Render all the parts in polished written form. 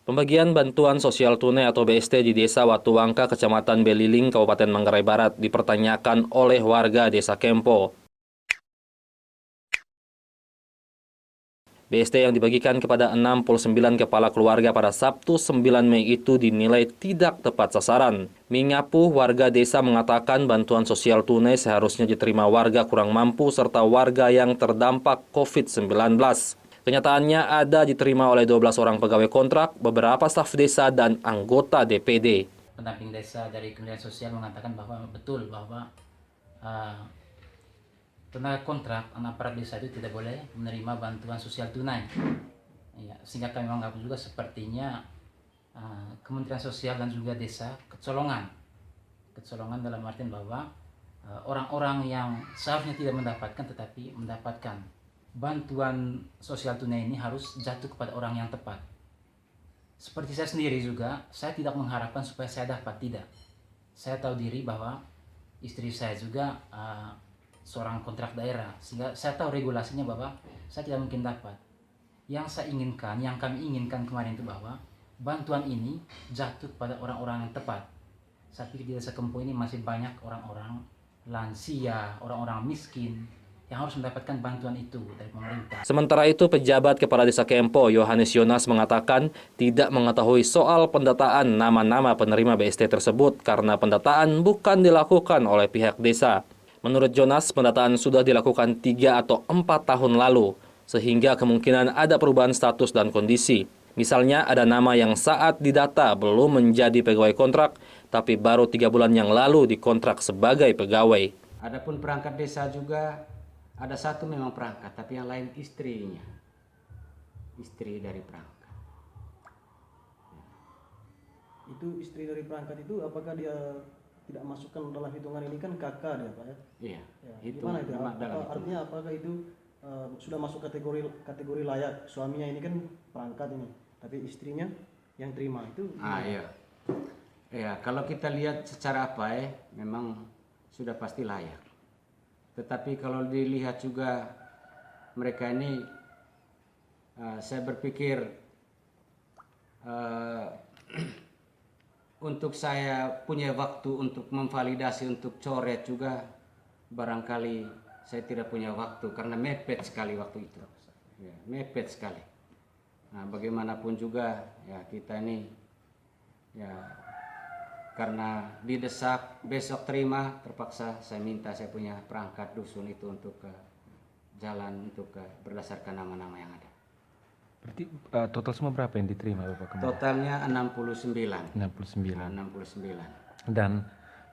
Pembagian bantuan sosial tunai atau BST di Desa Watuwangka, Kecamatan Beliling, Kabupaten Manggarai Barat dipertanyakan oleh warga Desa Kempo. BST yang dibagikan kepada 69 kepala keluarga pada Sabtu 9 Mei itu dinilai tidak tepat sasaran. Mingapuh, warga desa mengatakan bantuan sosial tunai seharusnya diterima warga kurang mampu serta warga yang terdampak COVID-19. Kenyataannya ada diterima oleh 12 orang pegawai kontrak, beberapa staf desa, dan anggota DPD. Pendamping desa dari Kementerian Sosial mengatakan bahwa betul bahwa tenaga kontrak anak aparat desa itu tidak boleh menerima bantuan sosial tunai. Ya, sehingga kami menganggap juga sepertinya Kementerian Sosial dan juga desa kecolongan dalam artian bahwa orang-orang yang seharusnya tidak mendapatkan tetapi mendapatkan bantuan sosial tunai ini harus jatuh kepada orang yang tepat. Seperti saya sendiri juga, saya tidak mengharapkan supaya saya dapat, tidak. Saya tahu diri bahwa istri saya juga seorang kontrak daerah, sehingga saya tahu regulasinya bahwa saya tidak mungkin dapat. Yang saya inginkan, yang kami inginkan kemarin itu bahwa bantuan ini jatuh pada orang-orang yang tepat. Saya pikir di Desa Kempo ini masih banyak orang-orang lansia, orang-orang miskin yang harus mendapatkan bantuan itu dari pemerintah. Sementara itu, pejabat Kepala Desa Kempo, Yohanes Yonas, mengatakan tidak mengetahui soal pendataan nama-nama penerima BST tersebut karena pendataan bukan dilakukan oleh pihak desa. Menurut Jonas, pendataan sudah dilakukan 3 atau 4 tahun lalu, sehingga kemungkinan ada perubahan status dan kondisi. Misalnya ada nama yang saat didata belum menjadi pegawai kontrak, tapi baru 3 bulan yang lalu dikontrak sebagai pegawai. Adapun perangkat desa juga ada satu memang perangkat, tapi yang lain istrinya, istri dari perangkat. Itu istri dari perangkat itu apakah dia tidak masukkan dalam hitungan ini, kan kakak dia Pak ya? Iya. Ya, Itu gimana itu? artinya Apakah itu sudah masuk kategori layak? Suaminya ini kan perangkat ini, tapi istrinya yang terima itu? Iya. Ya, kalau kita lihat secara apa ya, memang sudah pasti layak. Tetapi kalau dilihat juga mereka ini, saya berpikir untuk saya punya waktu untuk memvalidasi, untuk coret juga barangkali saya tidak punya waktu karena mepet sekali waktu itu. Ya, mepet sekali. Nah, bagaimanapun juga ya kita ini ya karena didesak besok terima, terpaksa saya minta saya punya perangkat dusun itu untuk jalan untuk berdasarkan nama-nama yang ada. Berarti total semua berapa yang diterima Bapak kemarin? Totalnya 69. 69. Dan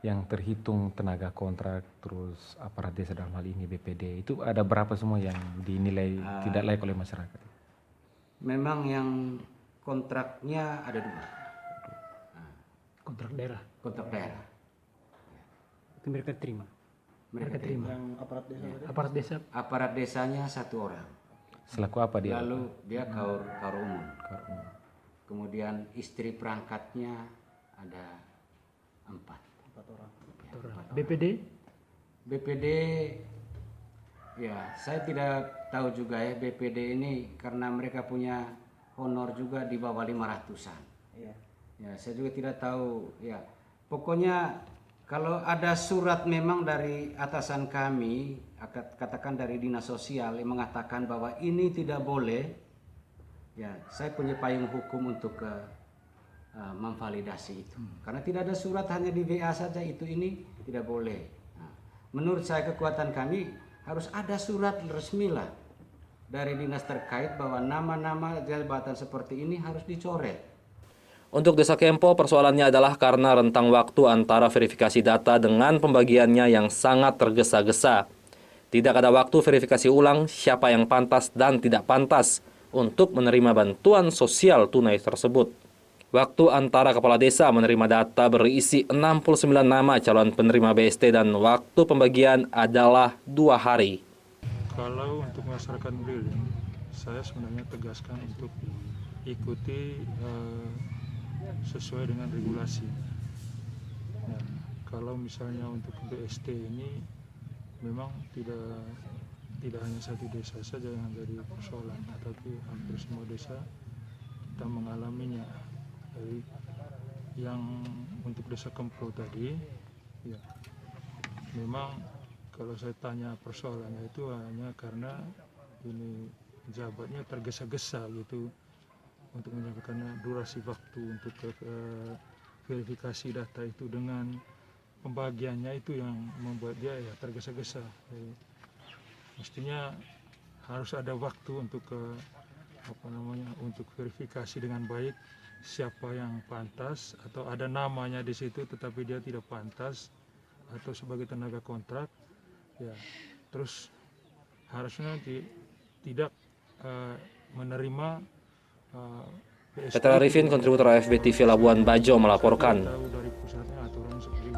yang terhitung tenaga kontrak, terus aparat desa dalam hal ini BPD, itu ada berapa semua yang dinilai tidak layak oleh masyarakat? Memang yang kontraknya ada 2. Kontrak daerah. Kontrak daerah. Itu mereka terima. Mereka terima. Yang aparat desa tadi? Aparat desa. Aparat desanya 1 orang. Selaku apa dia? Lalu dia kaur umum. Kemudian istri perangkatnya ada 4 orang. BPD? BPD ya saya tidak tahu juga ya, BPD ini karena mereka punya honor juga di bawah 500-an. Iya. Ya saya juga tidak tahu ya. Pokoknya kalau ada surat memang dari atasan kami, katakan dari dinas sosial yang mengatakan bahwa ini tidak boleh, ya saya punya payung hukum untuk memvalidasi itu. Karena tidak ada surat, hanya di WA saja itu ini tidak boleh. Nah, menurut saya kekuatan kami harus ada surat resmi lah dari dinas terkait bahwa nama-nama jabatan seperti ini harus dicoret. Untuk Desa Kempo, persoalannya adalah karena rentang waktu antara verifikasi data dengan pembagiannya yang sangat tergesa-gesa. Tidak ada waktu verifikasi ulang siapa yang pantas dan tidak pantas untuk menerima bantuan sosial tunai tersebut. Waktu antara kepala desa menerima data berisi 69 nama calon penerima BST dan waktu pembagian adalah 2 hari. Kalau untuk masyarakat Beliling, saya sebenarnya tegaskan untuk ikuti sesuai dengan regulasi. Ya, kalau misalnya untuk BST ini memang tidak hanya satu desa saja yang dari persoalan, tetapi hampir semua desa kita mengalaminya. Jadi, yang untuk desa Kempro tadi, ya memang kalau saya tanya persoalannya itu hanya karena ini jabatnya tergesa-gesa gitu untuk menyampaikan durasi waktu untuk verifikasi data itu dengan pembagiannya itu yang membuat dia ya tergesa-gesa. Jadi, mestinya harus ada waktu untuk untuk verifikasi dengan baik siapa yang pantas atau ada namanya di situ tetapi dia tidak pantas atau sebagai tenaga kontrak ya terus harusnya tidak menerima Petra Arifin, kontributor AFB TV Labuan Bajo melaporkan. tahu dari pusatnya aturan seperti